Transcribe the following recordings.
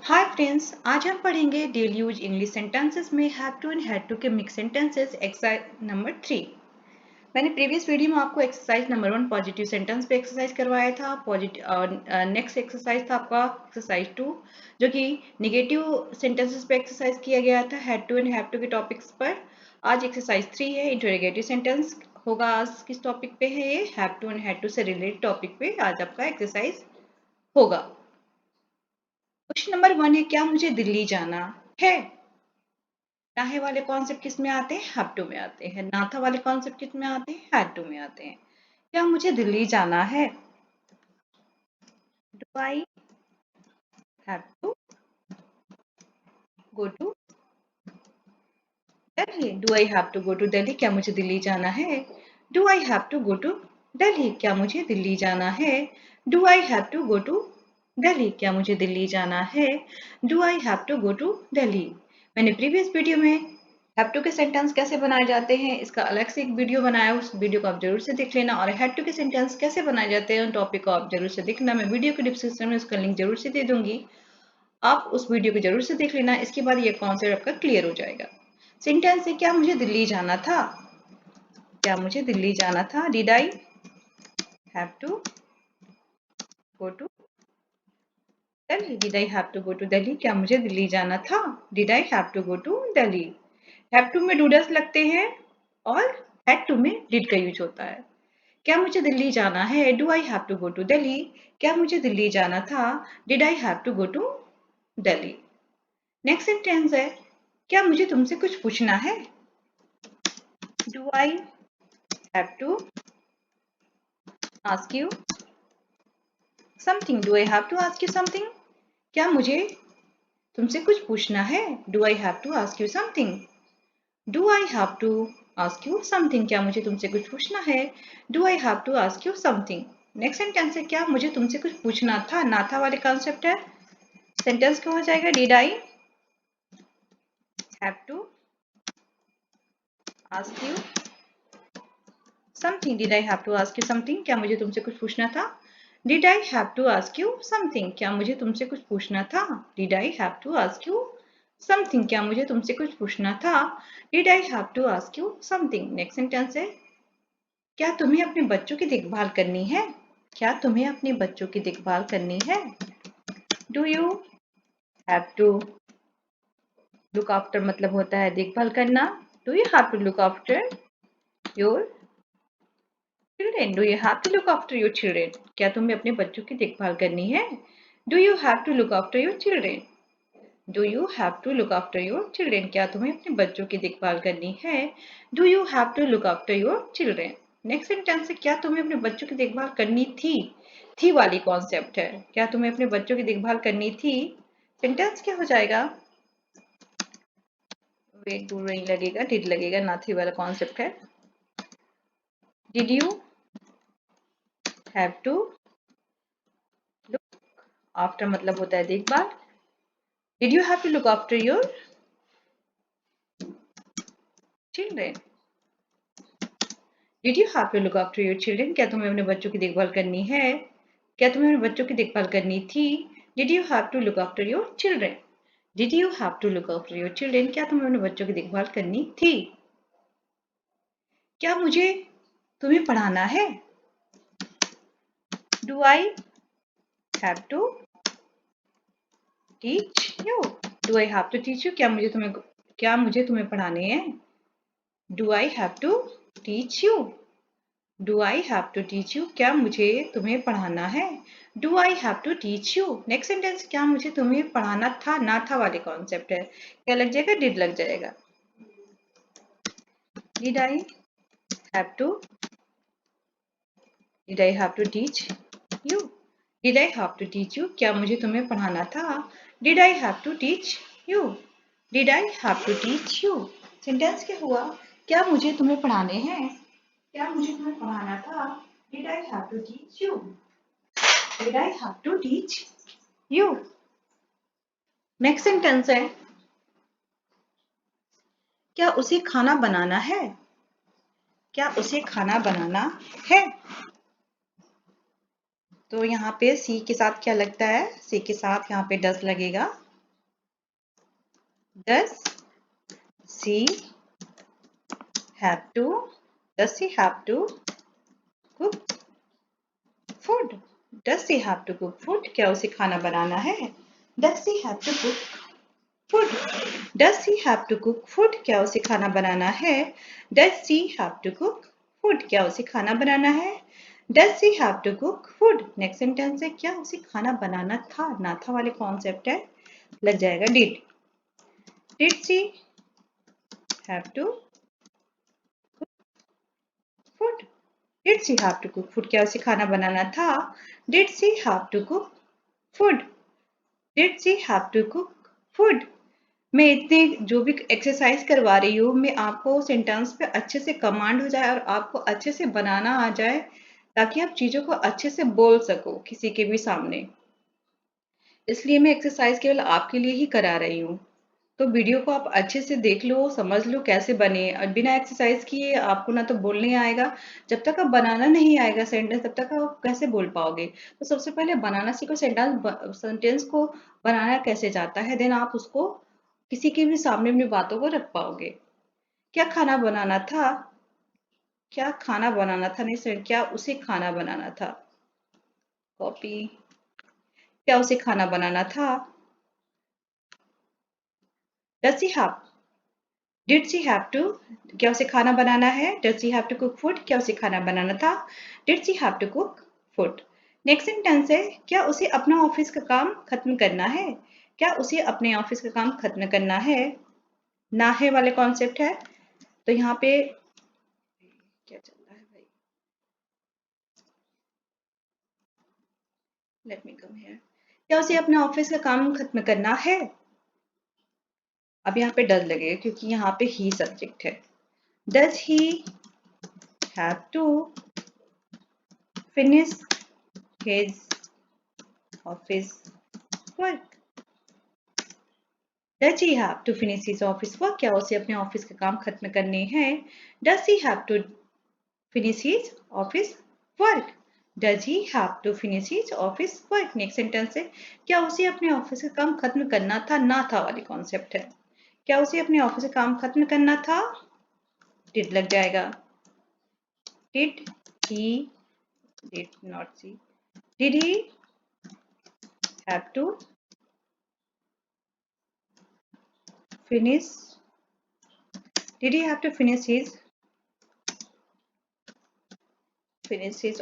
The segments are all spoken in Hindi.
हाय फ्रेंड्स, आज हम पढ़ेंगे डेली यूज इंग्लिश सेंटेंसेस में have to and had to के मिक्स सेंटेंसेस एक्सरसाइज नंबर 3। मैंने प्रीवियस वीडियो में आपको एक्सरसाइज नंबर 1 पॉजिटिव सेंटेंस पे एक्सरसाइज करवाया था। नेक्स्ट एक्सरसाइज था आपका एक्सरसाइज 2 जो कि नेगेटिव सेंटेंसेस पे एक्सरसाइज किया गया था had to and have to के टॉपिक्स पर। आज एक्सरसाइज 3 है, इंटरोगेटिव सेंटेंस होगा। आज किस टॉपिक पे है? ये have to and had to से रिलेटेड टॉपिक पे आज आपका एक्सरसाइज होगा। क्वेश्चन नंबर 1 है, क्या मुझे दिल्ली जाना है? चाहे वाले कॉन्सेप्ट किस में आते हैं? हैव टू में आते हैं। ना था वाले कॉन्सेप्ट किस में आते हैं? हैड टू में आते हैं। क्या मुझे दिल्ली जाना है? Do I have to go to Delhi? Do I have to go to Delhi? क्या मुझे दिल्ली जाना है? Do I have to go to Delhi? क्या मुझे दिल्ली जाना है? Do I have to go to Delhi? क्या मुझे दिल्ली जाना है? Do I have to go to Delhi? मैंने प्रीवियस वीडियो में हैव टू के सेंटेंस कैसे बनाए जाते हैं इसका अलग से एक वीडियो बनाया, उस वीडियो को आप जरूर से देख लेना। और हैड टू के सेंटेंस कैसे बनाए जाते हैं उन टॉपिक को आप जरूर से देखना। मैं वीडियो के डिस्क्रिप्शन में उसका लिंक जरूर से दे दूंगी, आप उस वीडियो को जरूर से देख लेना। इसके बाद ये कॉन्सेप्ट आपका क्लियर हो जाएगा। सेंटेंस है, क्या मुझे दिल्ली जाना था? क्या मुझे दिल्ली जाना था? Did I have to go to Delhi? Did I have to go to Delhi? क्या मुझे दिल्ली जाना था? Did I have to go to Delhi? Have to में डूडस लगते हैं और हैड टू में डिड का यूज होता है। क्या मुझे दिल्ली जाना है? Do I have to go to Delhi? क्या मुझे दिल्ली जाना था? Did I have to go to Delhi? Next sentence है, क्या मुझे तुमसे कुछ पूछना है? Do I have to ask you something? Do I have to ask you something? क्या मुझे तुमसे कुछ पूछना है? Do I have to ask you something? Do I have to ask you something? क्या मुझे तुमसे कुछ पूछना है? Do I have to ask you something? Next sentence है, क्या मुझे तुमसे कुछ पूछना था? ना था वाले कॉन्सेप्ट है। सेंटेंस क्या हो जाएगा? Did I have to ask you something? Did I have to ask you something? क्या मुझे तुमसे कुछ पूछना था? Did I have to ask you something? क्या मुझे तुमसे कुछ पूछना था? Did I have to ask you something? क्या मुझे तुमसे कुछ पूछना था? Did I have to ask you something? Next sentence है, क्या तुम्हें अपने बच्चों की देखभाल करनी है? क्या तुम्हें अपने बच्चों की देखभाल करनी है? Do you have to look after मतलब होता है देखभाल करना। Do you have to look after your children? Do you have to look after your children? क्या तुम्हें अपने बच्चों की देखभाल करनी है? Do you have to look after your children? Do you have to look after your children? क्या तुम्हें अपने बच्चों की देखभाल करनी है? Do you have to look after your children? Next sentence है, क्या तुम्हें अपने बच्चों की देखभाल करनी थी? थी वाली कॉन्सेप्ट है। क्या तुम्हें अपने बच्चों की देखभाल करनी थी? सेंटेंस क्या हो जाएगा? वेट टू नहीं लगेगा, डिड लगेगा, ना थी वाला कॉन्सेप्ट है। Did you have to look after मतलब होता है देखभाल। Did you have to look after your children? Did you have to look after your children? क्या तुम्हें अपने बच्चों की देखभाल करनी है? क्या तुम्हें अपने बच्चों की देखभाल करनी थी? Did you have to look after your children? Did you have to look after your children? क्या तुम्हें अपने बच्चों की देखभाल करनी थी? क्या मुझे तुम्हें पढ़ाना है? Do I have to teach you? Do I have to teach you? क्या मुझे तुम्हें पढ़ाने हैं? Do I have to teach you? Do I have to teach you? क्या मुझे तुम्हें पढ़ाना है? Do I have to teach you? Next sentence, क्या मुझे तुम्हें पढ़ाना था? ना था वाले कॉन्सेप्ट है। क्या लग जाएगा? डिड लग जाएगा। Did I have to did I have to teach you? Did I have to teach you? क्या मुझे तुम्हें पढ़ाना था? Did I have to teach you? Did I have to teach you? Sentence क्या हुआ? क्या मुझे तुम्हें पढ़ाने हैं? क्या मुझे तुम्हें पढ़ाना था? Did I have to teach you? Did I have to teach you? Next sentence है, क्या उसे खाना बनाना है? क्या उसे खाना बनाना है? तो यहाँ पे सी के साथ क्या लगता है? सी के साथ यहाँ पे डस लगेगा। Does she have to? Does she have to cook food? Does she have to cook food? क्या उसे खाना बनाना है? Does she have to cook food? Does she have to cook food? क्या उसे खाना बनाना है? Does she have to cook food? क्या उसे खाना बनाना है? Does she have to cook food? Next sentence है क्या उसे खाना बनाना था? ना था वाले कॉन्सेप्ट है, लग जाएगा did. Did she have to food? Did she have to cook food? क्या उसे खाना बनाना था? Did she have to cook food? Did she have to cook food? मैं इतने जो भी एक्सरसाइज करवा रही हूँ, मैं आपको सेंटेंस पे अच्छे से कमांड हो जाए और आपको अच्छे से बनाना आ जाए, ताकि आप चीजों को अच्छे से बोल सको किसी के भी सामने। इसलिए मैं एक्सरसाइज केवल आपके लिए ही करा रही हूँ। तो वीडियो को आप अच्छे से देख लो, समझ लो कैसे बने। और बिना एक्सरसाइज किए आपको ना तो बोलने आएगा, जब तक आप बनाना नहीं आएगा सेंटेंस तब तक आप कैसे बोल पाओगे। तो सबसे पहले बनाना सीखो, सेंटेंस को बनाना कैसे जाता है, देन आप उसको किसी के भी सामने अपनी बातों को रख पाओगे। क्या खाना बनाना था? क्या खाना बनाना था नहीं सर, क्या उसे खाना बनाना था? कॉपी। क्या उसे खाना बनाना था? Does she have did she have to? क्या उसे खाना बनाना है? Does she have to cook food? क्या उसे खाना बनाना था? Did she have to cook food? Next sentence है क्या उसे अपना ऑफिस का काम खत्म करना है? क्या उसे अपने ऑफिस का काम खत्म करना है? ना है वाले कॉन्सेप्ट है। तो यहाँ पे क्या चल रहा है भाई? Let me come here. क्या उसे अपने ऑफिस का काम खत्म करना है? अब यहाँ पे डज लगेगा क्योंकि यहाँ पे ही सब्जेक्ट है। Does he have to finish his office work? Does he have to finish his office work? क्या उसे अपने ऑफिस का काम खत्म करने हैं? Does he have to finish his office work? Does he have to finish his office work? Next sentence है क्या उसे अपने ऑफिस का काम खत्म करना था? ना था वाली कॉन्सेप्ट है। क्या उसे अपने ऑफिस का काम खत्म करना था? डिड लग जाएगा। Did he did not see. Did he have to finish? Did he have to finish his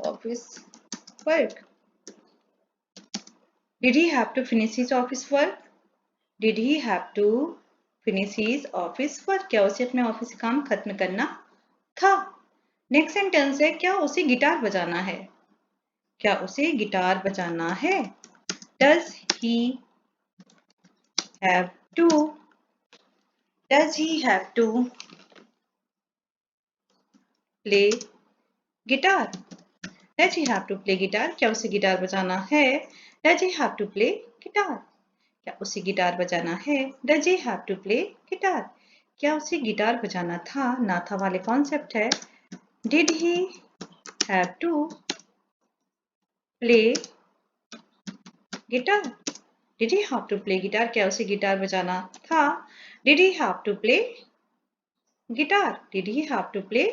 office work? Did he have to finish his office work? Did he have to finish his office work? क्या उसे अपने ऑफिस का काम खत्म करना था? नेक्स्ट सेंटेंस है क्या उसे गिटार बजाना है? क्या उसे गिटार बजाना है? Does he have to? Does he have to play guitar? Does he have to play guitar? क्या उसे गिटार बजाना है? Does he have to play guitar? क्या उसे गिटार बजाना है? Does he have to play guitar? क्या उसे गिटार बजाना था? ना था वाले कॉन्सेप्ट है। Did he have to play guitar? Did he have to play guitar? क्या उसे गिटार बजाना था? Did he have to play guitar? Did he have to play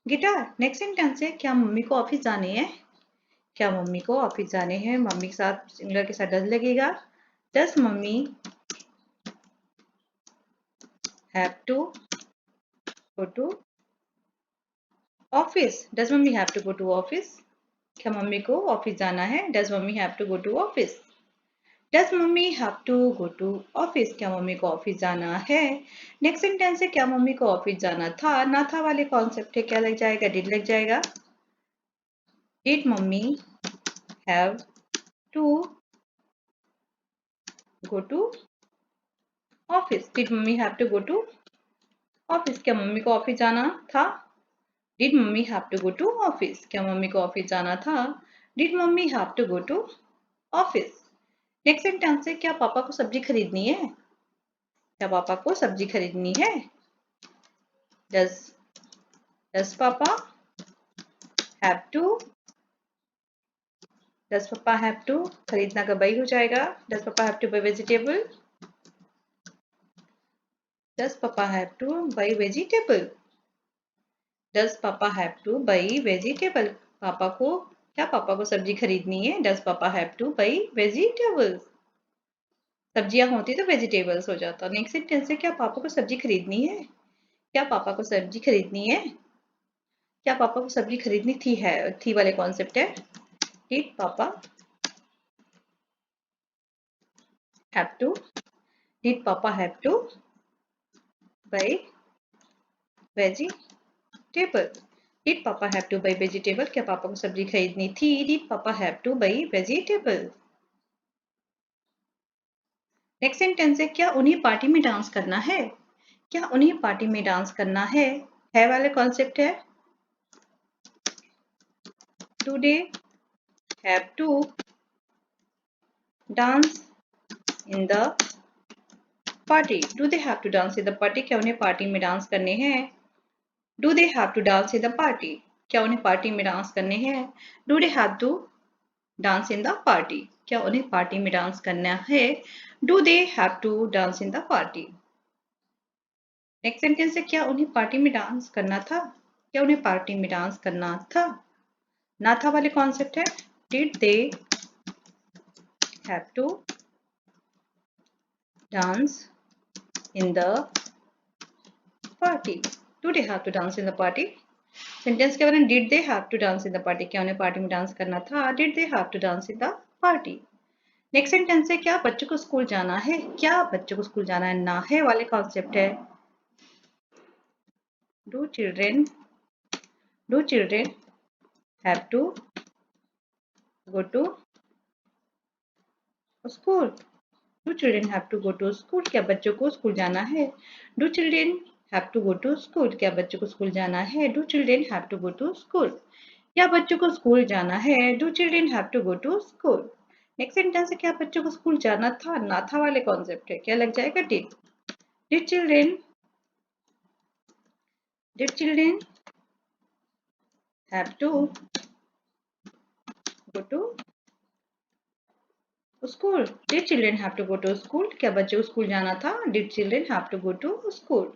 guitar? Next sentence है क्या मम्मी को ऑफिस जाने हैं? क्या मम्मी को ऑफिस जाने हैं? मम्मी के साथ सिंगुलर के साथ डज लगेगा। Does mummy have to go to office? Does mummy have to go to office? क्या मम्मी को ऑफिस जाना है? Does mummy have to go to office? Does mummy have to go to office? क्या मम्मी को ऑफिस जाना है? नेक्स्ट सेंटेंस है क्या मम्मी को ऑफिस जाना था? ना था वाले कॉन्सेप्ट है, क्या लग जाएगा? डिड लग जाएगा। Did mummy have to go to office? Did mummy have to go to office? क्या मम्मी को ऑफिस जाना था? Did mummy have to go to office? क्या मम्मी को ऑफिस जाना था? Did mummy have to go to office? Next sentence है क्या पापा को सब्जी खरीदनी है? क्या पापा को सब्जी खरीदनी है? Does does papa have to? Does papa have to खरीदना का वही हो जाएगा। Does papa have to buy vegetable? Does Papa have to buy vegetable? Does Papa have to buy vegetable? पापा को सब्जी खरीदनी है? Does Papa have to buy vegetables? सब्जियां होती तो वेजिटेबल्स हो जाता। नेक्स्ट सेंटेंस है क्या पापा को सब्जी खरीदनी है? क्या पापा को सब्जी खरीदनी है? क्या पापा को सब्जी खरीदनी थी वाले कॉन्सेप्ट है। Did Papa have to? Did Papa have to buy vegetable? Did Papa have to buy vegetable? क्या पापा को सब्जी खरीदनी थी? Did Papa have to buy vegetable? Next sentence है क्या उन्हें पार्टी में डांस करना है? क्या उन्हें पार्टी में डांस करना है वाले कॉन्सेप्ट है। Do they have to dance in the party? Do they have to dance in the party? क्या उन्हें पार्टी में डांस करने हैं? Do they have to dance in the party? क्या उन्हें पार्टी में डांस करने हैं? Do they have to dance in the party? क्या उन्हें पार्टी में डांस करना है? Do they have to dance in the party? Next sentence है क्या उन्हें पार्टी में डांस करना था? क्या उन्हें पार्टी में डांस करना था? ना था वाले कॉन्सेप्ट है। Did they have to dance in the party? Do they have to dance in the party? Sentence के बारे में did they have to dance in the party? क्या उन्हें पार्टी में डांस करना था? Did they have to dance in the party? Next sentence है क्या बच्चों को स्कूल जाना है? क्या बच्चों को स्कूल जाना है? ना है वाले कॉन्सेप्ट है। Do children have to go to school? Do children have to go to school? क्या बच्चों को स्कूल जाना है? Do children have to go to school? क्या बच्चों को स्कूल जाना है? Do children have to go to school? क्या बच्चों को स्कूल जाना है? Do children have to go to school? Next sentence है क्या बच्चों को स्कूल जाना था? ना था वाले कॉन्सेप्ट है। क्या लग जाएगा? Did children have to go to school? Did children have to go to school? क्या बच्चों को स्कूल जाना था? Did children have to go to school?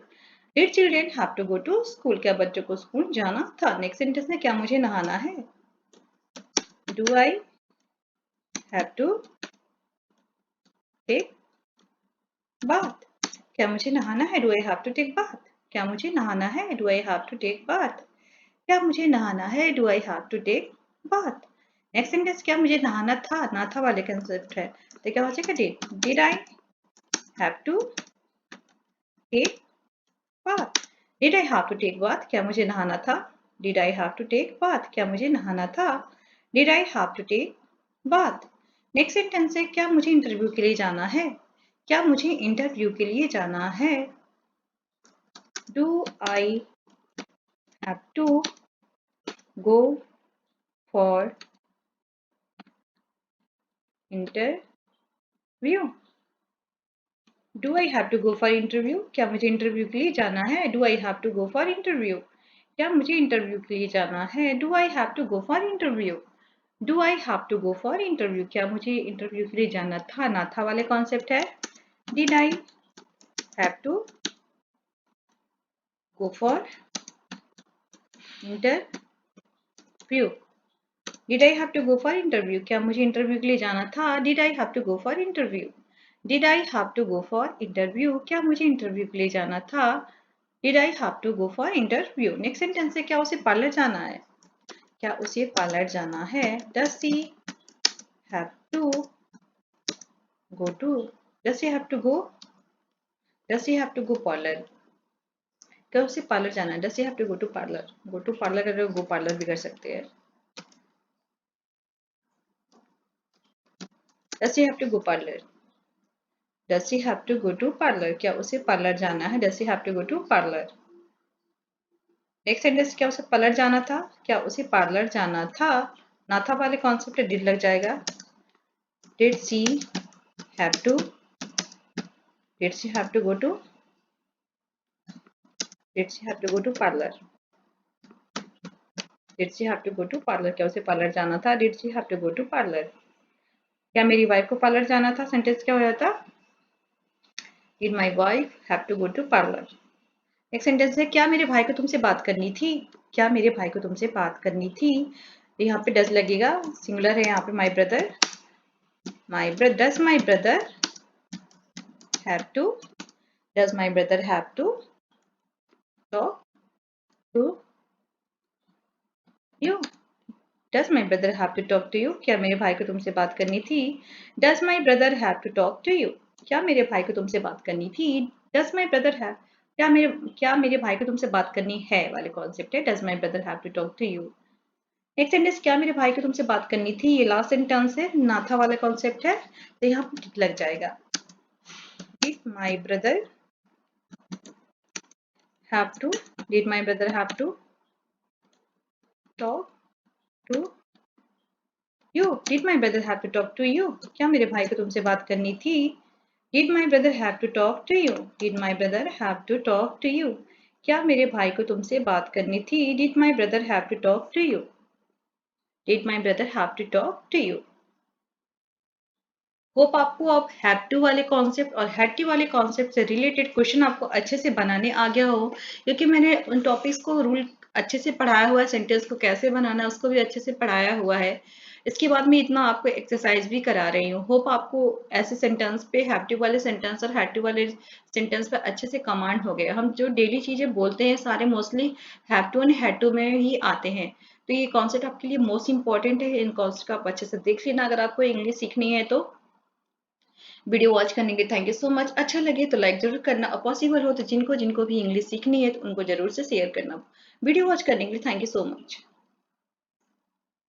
Did children have to go to school? क्या बच्चों को स्कूल जाना था? नेक्स्ट सेंटेंस में क्या मुझे नहाना है? Do I have to take bath? क्या मुझे नहाना है? Do I have to take bath? क्या मुझे नहाना है? Do I have to take bath? क्या मुझे नहाना है? Do I have to take bath? Next sentence क्या मुझे नहाना था? ना था वाले कंसेप्ट है तो क्या हो जाएगा? Did I have to take bath? Did I have to take bath? क्या मुझे नहाना था? Did I have to take bath? क्या मुझे नहाना था? Did I have to take bath? Next sentence है क्या मुझे इंटरव्यू के लिए जाना है? क्या मुझे इंटरव्यू के लिए जाना है? Do I have to go for interview? Do I have to go for interview? क्या मुझे इंटरव्यू के लिए जाना है? Do I have to go for interview? क्या मुझे इंटरव्यू के लिए जाना है? Do I have to go for interview? Do I have to go for interview? क्या मुझे इंटरव्यू के लिए जाना था? ना था वाले कॉन्सेप्ट है। Did I have to go for interview? Did I have to go for interview? क्या मुझे इंटरव्यू के लिए जाना था? Did I have to go for interview? Did I have to go for interview? क्या मुझे इंटरव्यू के लिए जाना था? Did I have to go for interview? Next sentence है क्या उसे पार्लर जाना है? क्या उसे पार्लर जाना है? Does she have to go to? Does she have to go? Does she have to go parlour? क्या उसे पार्लर जाना है? Does she have to go to parlour? Go to parlour अगर गो पार्लर भी कर सकते हैं। Does she have to go parlour? Does she have to go to parlour? क्या उसे पार्लर जाना है? Does she have to go to parlour? Next sentence क्या उसे पार्लर जाना था? क्या उसे पार्लर जाना था? ना था वाले कॉन्सेप्ट डिड लग जाएगा। Did she have to? Did she have to go to? Did she have to go to parlour? Did she have to go to parlour? क्या उसे पार्लर जाना था? Did she have to go to parlour? क्या मेरी वाइफ को पार्लर जाना था? सेंटेंस क्या हो जाता? Did my wife have to go to parlor? एक सेंटेंस है, क्या मेरे भाई को तुमसे बात करनी थी? क्या मेरे भाई को तुमसे बात करनी थी? यहाँ पे डज लगेगा, सिंगुलर है यहाँ पे my brother. Does my brother have to? Does my brother have to talk to you? Does my brother have to talk to you? क्या मेरे भाई को तुमसे बात करनी थी? Does my brother have to talk to you? क्या मेरे भाई को तुमसे बात करनी थी? Does my brother have? क्या मेरे भाई को तुमसे बात करनी है वाले कॉन्सेप्ट है Does my brother have to talk to you? Next sentence, क्या मेरे भाई को तुमसे बात करनी थी, ये लास्ट सेंटेंस है, ना था वाला कॉन्सेप्ट है, तो यहाँ पर टिक लग जाएगा. Did my brother have to? Did my brother have to talk to you? Did my brother have to talk to you? क्या मेरे भाई को तुमसे बात करनी थी? Did my brother have to talk to you? Did my brother have to talk to you? क्या मेरे भाई को तुमसे बात करनी थी? Did my brother have to talk to you? Did my brother have to talk to you? Hope आपको अब हैव टू वाले कॉन्सेप्ट और हैड टू वाले कॉन्सेप्ट से रिलेटेड क्वेश्चन आपको अच्छे से बनाने आ गया हो, क्योंकि मैंने उन टॉपिक्स को रूल अच्छे से पढ़ाया हुआ है, सेंटेंस को कैसे बनाना है उसको भी अच्छे से पढ़ाया हुआ है. इसके बाद मैं इतना आपको एक्सरसाइज भी करा रही हूँ. होप आपको ऐसे सेंटेंस पे हैव टू वाले सेंटेंस और हैड टू वाले सेंटेंस पे अच्छे से कमांड हो गया. हम जो डेली चीजें बोलते हैं सारे mostly have to and had to में ही आते हैं, तो ये कॉन्सेप्ट आपके लिए मोस्ट इंपॉर्टेंट है. इन कॉन्सेप्ट को आप अच्छे से देख लेना अगर आपको इंग्लिश सीखनी है तो. वीडियो वॉच करने के थैंक यू सो मच. अच्छा लगे तो लाइक जरूर करना और पॉसिबल हो तो जिनको जिनको भी इंग्लिश सीखनी है तो उनको जरूर से शेयर करना. वीडियो वॉच करने के लिए थैंक यू सो मच.